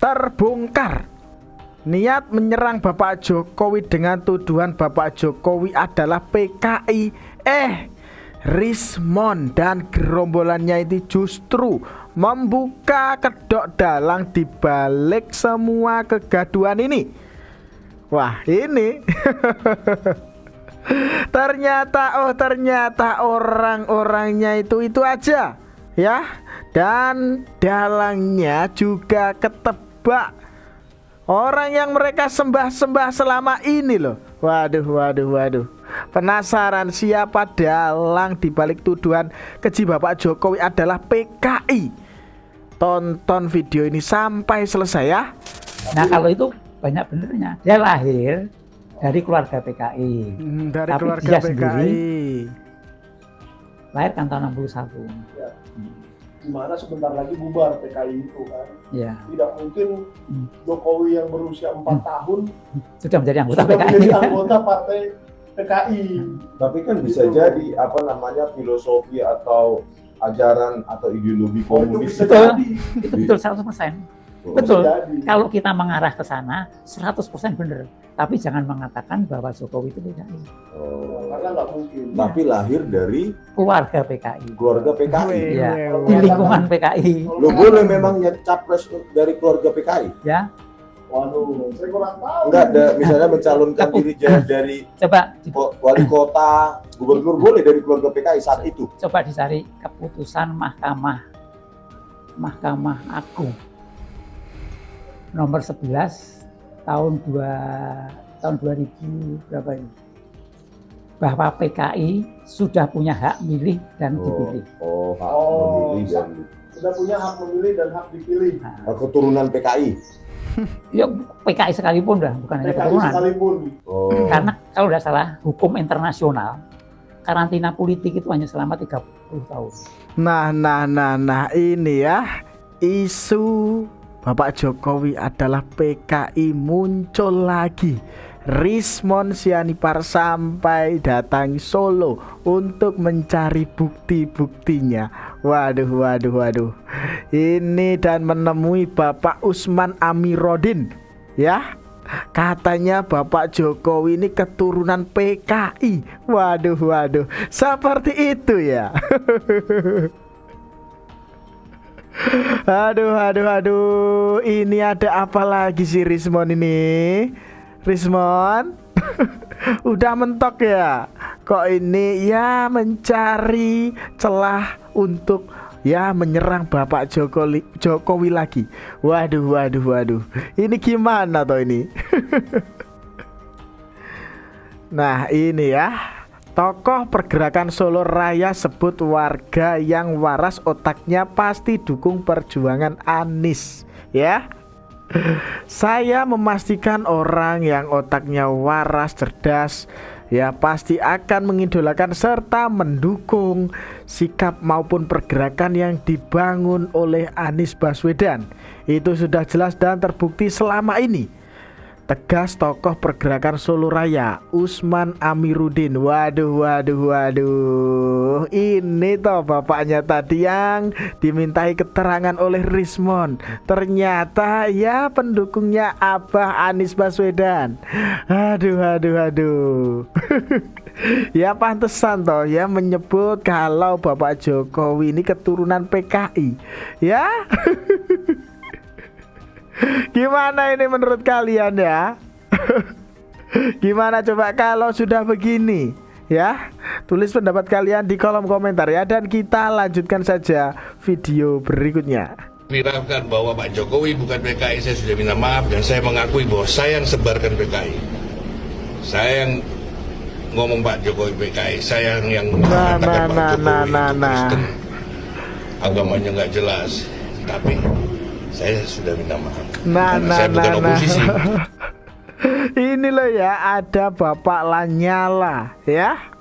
terbongkar. Niat menyerang Bapak Jokowi dengan tuduhan Bapak Jokowi adalah PKI. Rismon dan gerombolannya itu justru membuka kedok dalang di balik semua kegaduhan ini. Wah, ini ternyata orang-orangnya itu aja ya, dan dalangnya juga ketebak. Orang yang mereka sembah-sembah selama ini loh. Waduh. Penasaran siapa dalang dibalik tuduhan keji Bapak Jokowi adalah PKI? Tonton video ini sampai selesai ya. Nah, kalau itu banyak benernya. Dia lahir dari keluarga PKI. Dari tapi keluarga dia PKI. sendiri lahir kan tahun 61. Ya. Dimana sebentar lagi bubar PKI itu kan. Ya. Tidak mungkin Jokowi yang berusia 4 tahun Sudah menjadi anggota sudah PKI. menjadi anggota partai PKI. Tapi kan bisa jadi filosofi atau ajaran atau ideologi komunis. Bisa Betul. jadi. Itu betul 100%. Oh, Betul. Jadi. Kalau kita mengarah ke sana 100% benar. Tapi jangan mengatakan bahwa Jokowi itu PKI. oh. Karena nggak mungkin. Tapi lahir dari Keluarga PKI. keluarga PKI. Ya. Weh. Di lingkungan PKI. Lo boleh memang capres dari keluarga PKI? Ya. Waduh, saya kurang tahu. Enggak ada, misalnya mencalonkan diri dari Coba wali kota, gubernur boleh dari keluarga PKI saat itu. coba dicari keputusan Mahkamah Agung nomor 11 tahun 2000 berapa ini, bahwa PKI sudah punya hak milih dan dipilih. Hak Oh, memilih dan sudah punya hak memilih dan hak dipilih. Nah, keturunan PKI. ya PKI sekalipun dah, bukan hanya PKI keturunan. sekalipun. Oh. Karena kalau tidak salah hukum internasional karantina politik itu hanya selama 30 tahun. Nah, ini ya, isu Bapak Jokowi adalah PKI muncul lagi. Rismon Sianipar sampai datangi Solo untuk mencari bukti-buktinya. Waduh. Ini dan menemui Bapak Usman Amiruddin ya. Katanya Bapak Jokowi ini keturunan PKI. Waduh. Seperti itu ya. Aduh. Ini ada apa lagi sih Rismon ini? Rismon udah mentok ya. Kok ini ya mencari celah untuk ya menyerang Bapak Jokowi lagi. Waduh. Ini gimana toh ini? Nah, ini ya. Tokoh pergerakan Solo Raya sebut warga yang waras otaknya pasti dukung perjuangan Anies ya. Saya memastikan orang yang otaknya waras, cerdas ya pasti akan mengidolakan serta mendukung sikap maupun pergerakan yang dibangun oleh Anies Baswedan. Itu sudah jelas dan terbukti selama ini, tegas tokoh pergerakan Solo Raya Usman Amiruddin. Waduh. Ini toh bapaknya tadi yang dimintai keterangan oleh Rismon. Ternyata ya pendukungnya Abah Anies Baswedan. Aduh. Ya pantesan toh ya menyebut kalau Bapak Jokowi ini keturunan PKI ya. Gimana ini menurut kalian ya? Gimana coba kalau sudah begini ya? Tulis pendapat kalian di kolom komentar ya. Dan kita lanjutkan saja video berikutnya. Viralkan bahwa Pak Jokowi bukan PKI, saya sudah minta maaf dan saya mengakui bahwa saya yang sebarkan PKI. Saya yang ngomong Pak Jokowi PKI, saya yang mengatakan Pak Jokowi itu Kristen, agamanya nggak jelas. Tapi saya sudah minta maaf. Saya bukan oposisi. Ini loh ya, ada Bapak Lanyala ya.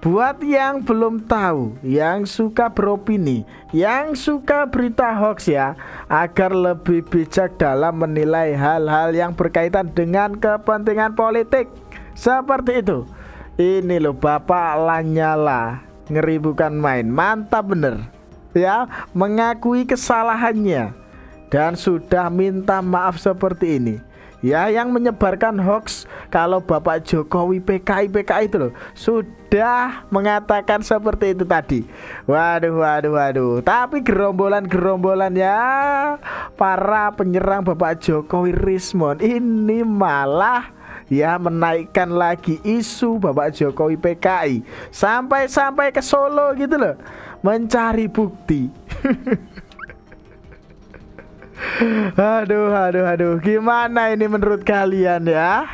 Buat yang belum tahu, yang suka beropini, yang suka berita hoax ya, agar lebih bijak dalam menilai hal-hal yang berkaitan dengan kepentingan politik. Seperti itu. Ini loh Bapak Lanyala, ngeri bukan main, mantap bener ya, mengakui kesalahannya. dan sudah minta maaf seperti ini. Ya, yang menyebarkan hoax kalau Bapak Jokowi PKI itu loh sudah mengatakan seperti itu tadi. Waduh. Tapi gerombolan ya para penyerang Bapak Jokowi Rismon ini malah ya menaikkan lagi isu Bapak Jokowi PKI sampai ke Solo gitu loh, mencari bukti. Aduh, gimana ini menurut kalian ya?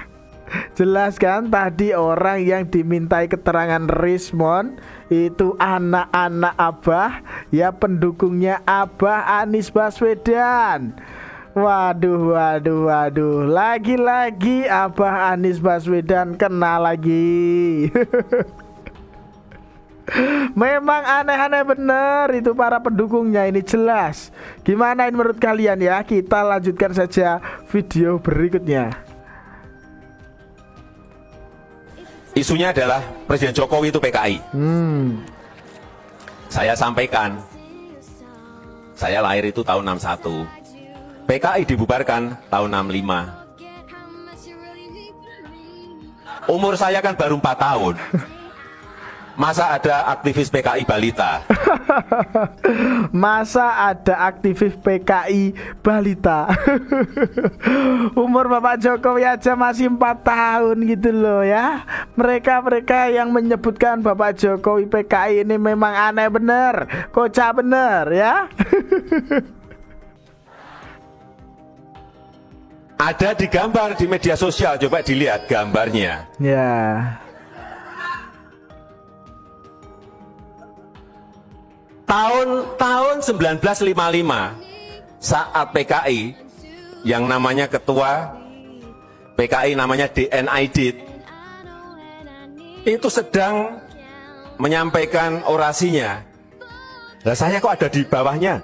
Jelas kan tadi orang yang dimintai keterangan Rismon itu anak-anak Abah, ya pendukungnya Abah Anies Baswedan. Waduh, lagi-lagi Abah Anies Baswedan kena lagi. Memang aneh-aneh bener itu para pendukungnya ini jelas. Gimana ini menurut kalian ya? Kita lanjutkan saja video berikutnya. Isunya adalah Presiden Jokowi itu PKI. Saya sampaikan, saya lahir itu tahun 61, PKI dibubarkan tahun 65. Umur saya kan baru 4 tahun. Masa ada aktivis PKI balita? Masa ada aktivis PKI balita? Umur Bapak Jokowi aja masih 4 tahun gitu loh ya. Mereka yang menyebutkan Bapak Jokowi PKI ini memang aneh bener, kocak bener ya. Ada di gambar di media sosial, coba dilihat gambarnya. Ya. Tahun 1955 saat PKI yang namanya ketua PKI namanya DN Aidit itu sedang menyampaikan orasinya. Lah saya kok ada di bawahnya?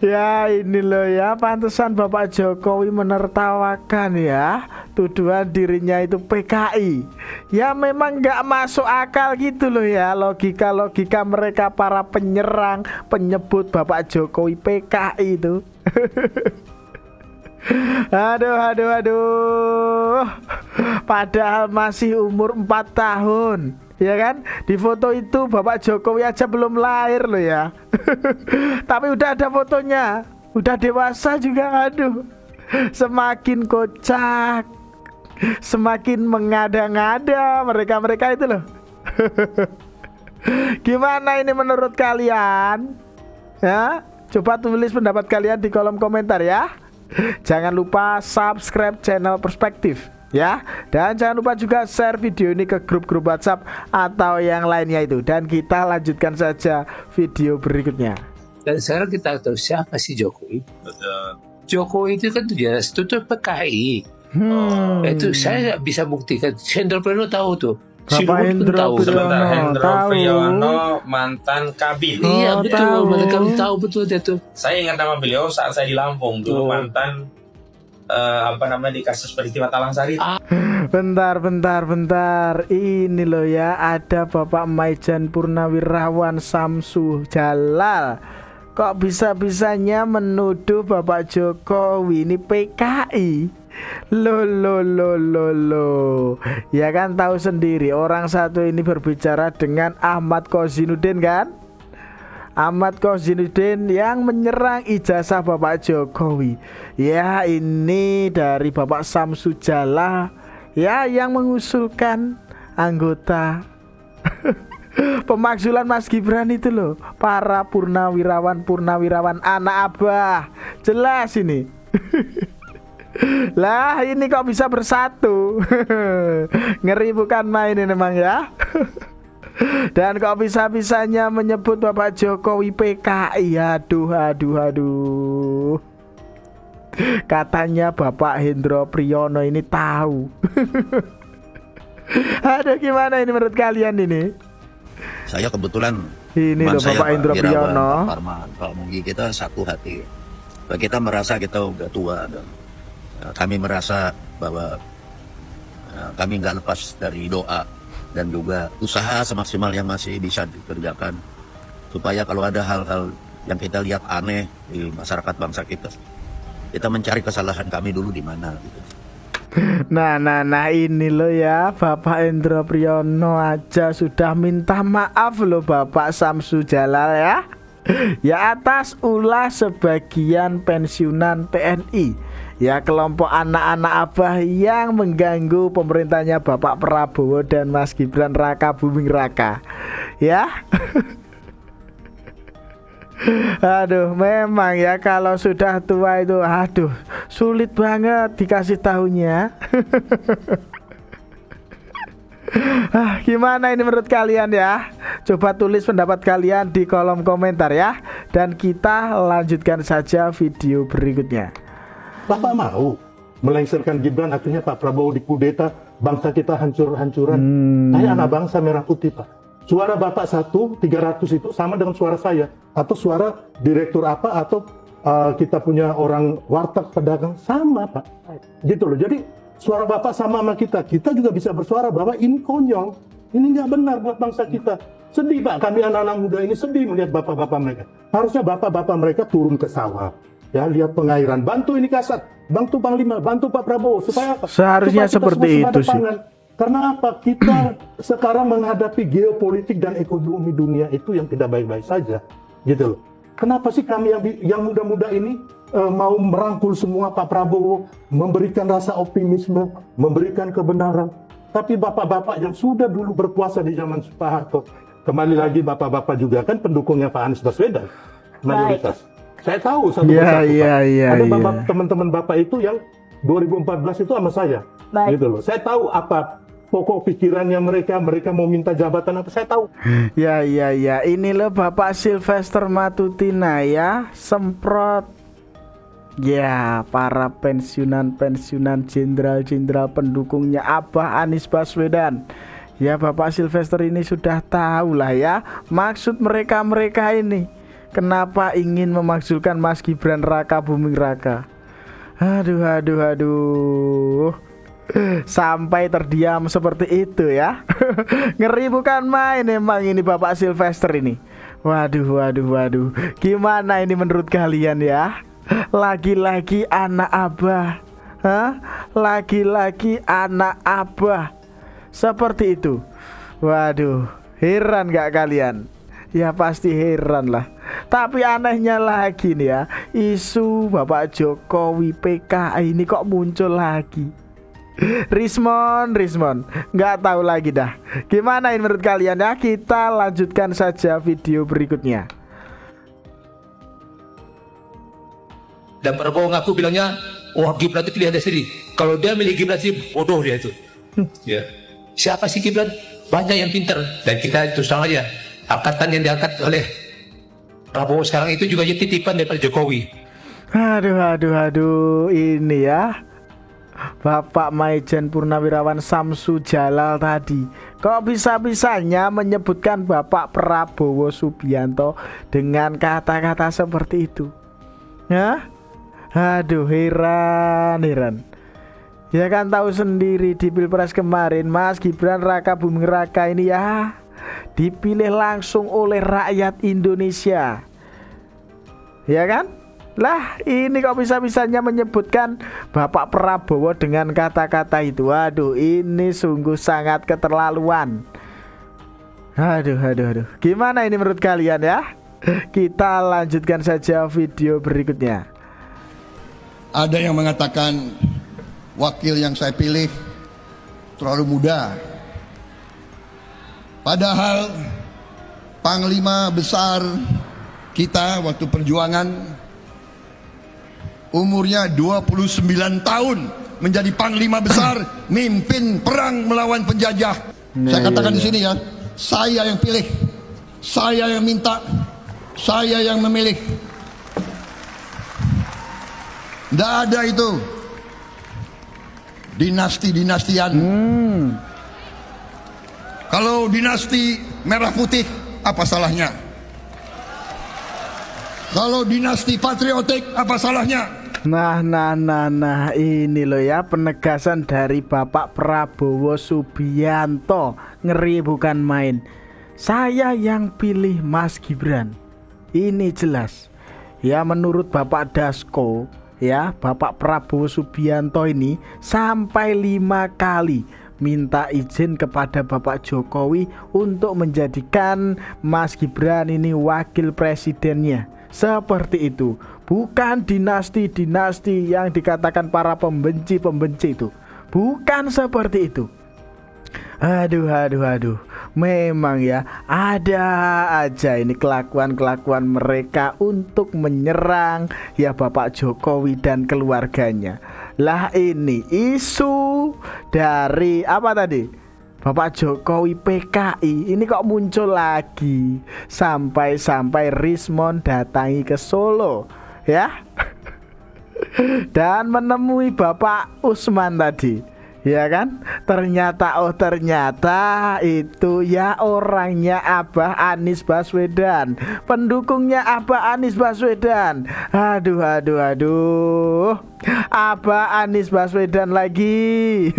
Ya ini loh ya, pantesan Bapak Jokowi menertawakan ya tuduhan dirinya itu PKI. Ya memang gak masuk akal gitu loh ya, logika mereka para penyerang penyebut Bapak Jokowi PKI itu. Aduh. Padahal masih umur 4 tahun. Ya kan? Di foto itu Bapak Jokowi aja belum lahir loh ya. Tapi udah ada fotonya. Udah dewasa juga. Aduh. Semakin kocak, semakin mengada-ngada mereka itu loh. Gimana ini menurut kalian? Ya, coba tulis pendapat kalian di kolom komentar ya. Jangan lupa subscribe channel Perspektif ya, dan jangan lupa juga share video ini ke grup-grup WhatsApp atau yang lainnya itu. Dan kita lanjutkan saja video berikutnya. Dan sekarang kita tahu siapa sih Jokowi. Betul. Jokowi itu kan jelas itu PKI. Itu saya nggak bisa buktikan. Hendro Priyono tahu tuh. Bapak Hendro Priyono mantan Kabin. Iya betul, mereka tahu betul dia tuh. Saya ingat nama beliau saat saya di Lampung dulu mantan di kasus peristiwa Talang Sari. Bentar. Ini loh ya, ada Bapak Maijan Purnawirawan Samsu Jalal. Kok bisa-bisanya menuduh Bapak Jokowi ini PKI? Loh. Ya kan tahu sendiri orang satu ini berbicara dengan Ahmad Kozinuddin kan? Ahmad Kozinuddin yang menyerang ijazah Bapak Jokowi. Ya ini dari Bapak Samsu Jalal ya yang mengusulkan anggota pemakzulan Mas Gibran itu loh. Para purnawirawan anak Abah. Jelas ini. Lah ini kok bisa bersatu. Ngeri bukan main ini memang ya. Dan kok bisa-bisanya menyebut Bapak Jokowi PKI. Aduh. Katanya Bapak Hendro Priyono ini tahu. Aduh, gimana ini menurut kalian ini? Saya kebetulan ini loh Bapak Hendro Priyono. Pak Munggi, kita satu hati. Kita merasa kita udah tua dan kami merasa bahwa kami nggak lepas dari doa dan juga usaha semaksimal yang masih bisa dikerjakan supaya kalau ada hal-hal yang kita lihat aneh di masyarakat bangsa kita mencari kesalahan kami dulu di mana gitu. Nah ini loh ya, Bapak Endro Priyono aja sudah minta maaf loh Bapak Samsu Jalal ya. Ya atas ulah sebagian pensiunan TNI, ya kelompok anak-anak abah yang mengganggu pemerintahnya Bapak Prabowo dan Mas Gibran Raka Buming Raka. Ya. Aduh, memang ya kalau sudah tua itu aduh sulit banget dikasih tahunya. Gimana ini menurut kalian ya? Coba tulis pendapat kalian di kolom komentar ya. Dan kita lanjutkan saja video berikutnya. Bapak mau melengsarkan Gibran, akhirnya Pak Prabowo dikudeta, bangsa kita hancur-hancuran. Saya anak bangsa merah putih Pak. Suara Bapak 300 itu sama dengan suara saya, atau suara direktur apa, atau kita punya orang warteg pedagang sama Pak, gitu loh. Jadi suara Bapak sama kita juga bisa bersuara bahwa ini konyol, ini nggak benar buat bangsa kita. Sedih Pak, kami anak-anak muda ini sedih melihat bapak-bapak mereka. Harusnya bapak-bapak mereka turun ke sawah, ya lihat pengairan, bantu ini Kasat, bantu Panglima, bantu Pak Prabowo supaya apa? Seharusnya supaya seperti itu sih. Karena apa? Kita sekarang menghadapi geopolitik dan ekonomi dunia itu yang tidak baik-baik saja, gitu loh. Kenapa sih kami yang muda-muda ini mau merangkul semua Pak Prabowo, memberikan rasa optimisme, memberikan kebenaran? Tapi bapak-bapak yang sudah dulu berkuasa di zaman Pak Harto, kembali lagi bapak-bapak juga kan pendukungnya Pak Anies Baswedan, mayoritas. Saya tahu satu persatu ada teman-teman bapak itu yang 2014 itu sama saya, gitu loh. Saya tahu apa pokok pikirannya mereka mau minta jabatan apa, saya tahu. Ya, ini loh Bapak Sylvester Matutina ya, semprot ya para pensiunan jenderal pendukungnya Abah Anies Baswedan. Ya Bapak Sylvester ini sudah tahu lah ya maksud mereka ini, kenapa ingin memakzulkan Mas Gibran Raka Buming Raka. Aduh. Sampai terdiam seperti itu ya. Ngeri bukan main emang ini Bapak Sylvester ini. Waduh. Gimana ini menurut kalian ya? Lagi-lagi anak abah. Lagi-lagi anak abah seperti itu. Waduh, heran gak kalian? Ya pasti heran lah. Tapi anehnya lagi nih ya, isu Bapak Jokowi PKI ini kok muncul lagi. Rismon, nggak tahu lagi dah. Gimana ini menurut kalian ya? Kita lanjutkan saja video berikutnya. Dan Prabowo ngaku bilangnya, wah Gibran itu pilihan dia sendiri. Kalau dia milih Gibran sih bodoh dia itu. Ya. Siapa sih Gibran? Banyak yang pintar. Dan kita terus terang aja, angkatan yang diangkat oleh Prabowo sekarang itu juga titipan daripada Jokowi. Aduh, ini ya Bapak Maijen Purnawirawan Samsu Jalal tadi kok bisa-bisanya menyebutkan Bapak Prabowo Subianto dengan kata-kata seperti itu ya? Aduh, heran. Ya kan tahu sendiri di Pilpres kemarin Mas Gibran Raka Buming Raka ini ya dipilih langsung oleh rakyat Indonesia, ya kan? Lah ini kok bisa-bisanya menyebutkan Bapak Prabowo dengan kata-kata itu. Waduh, ini sungguh sangat keterlaluan. Aduh. Gimana ini menurut kalian ya? Kita lanjutkan saja video berikutnya. Ada yang mengatakan wakil yang saya pilih terlalu muda. Padahal Panglima besar kita waktu perjuangan umurnya 29 tahun menjadi Panglima besar, mimpin perang melawan penjajah. Saya katakan di sini ya, saya yang pilih, saya yang minta, saya yang memilih. Tidak ada itu dinasti-dinastian. Kalau dinasti merah putih, apa salahnya? Kalau dinasti patriotik, apa salahnya? Nah, ini loh ya penegasan dari Bapak Prabowo Subianto. Ngeri bukan main. Saya yang pilih Mas Gibran. Ini jelas. Ya menurut Bapak Dasko, ya Bapak Prabowo Subianto ini sampai 5 kali minta izin kepada Bapak Jokowi untuk menjadikan Mas Gibran ini wakil presidennya. Seperti itu. Bukan dinasti-dinasti yang dikatakan para pembenci-pembenci itu. Bukan seperti itu. Aduh. Memang ya, ada aja ini kelakuan-kelakuan mereka untuk menyerang ya Bapak Jokowi dan keluarganya. Lah ini isu dari apa tadi? Bapak Jokowi PKI ini kok muncul lagi. Sampai Rismon datangi ke Solo, ya. Dan menemui Bapak Usman tadi. Ya kan, ternyata itu ya orangnya Abah Anies Baswedan, pendukungnya Abah Anies Baswedan. Aduh, Abah Anies Baswedan lagi.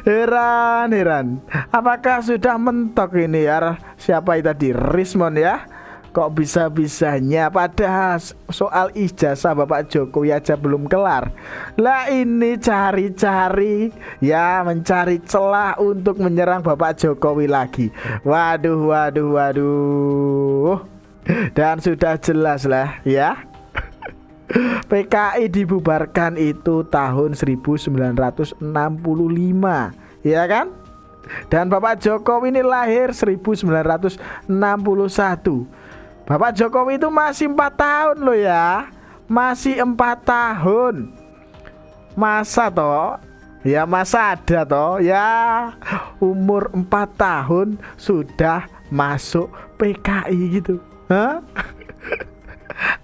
Heran. Apakah sudah mentok ini ya? Siapa itu tadi? Rismon ya? Kok bisa-bisanya padahal soal ijazah Bapak Jokowi aja belum kelar. Lah ini cari-cari ya, mencari celah untuk menyerang Bapak Jokowi lagi. Waduh. Dan sudah jelas lah ya. PKI dibubarkan itu tahun 1965, ya kan? Dan Bapak Jokowi ini lahir 1961. Bapak Jokowi itu masih 4 tahun loh ya. Masih 4 tahun. Masa toh? Ya masa ada toh? Ya umur 4 tahun sudah masuk PKI gitu. Hah?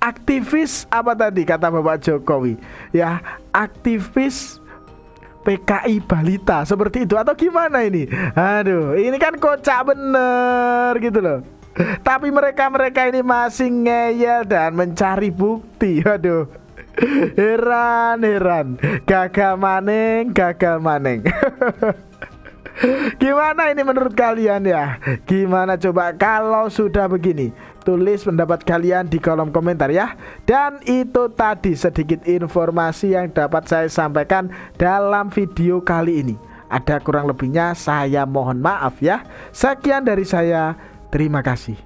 Aktivis apa tadi kata Bapak Jokowi? Ya aktivis PKI balita seperti itu atau gimana ini? Aduh, ini kan kocak bener gitu loh. Tapi mereka ini masih ngeyel dan mencari bukti. Aduh, heran. Gagal maning. Gimana ini menurut kalian ya? Gimana coba kalau sudah begini? Tulis pendapat kalian di kolom komentar ya. Dan itu tadi sedikit informasi yang dapat saya sampaikan dalam video kali ini. Ada kurang lebihnya saya mohon maaf ya. Sekian dari saya. Terima kasih.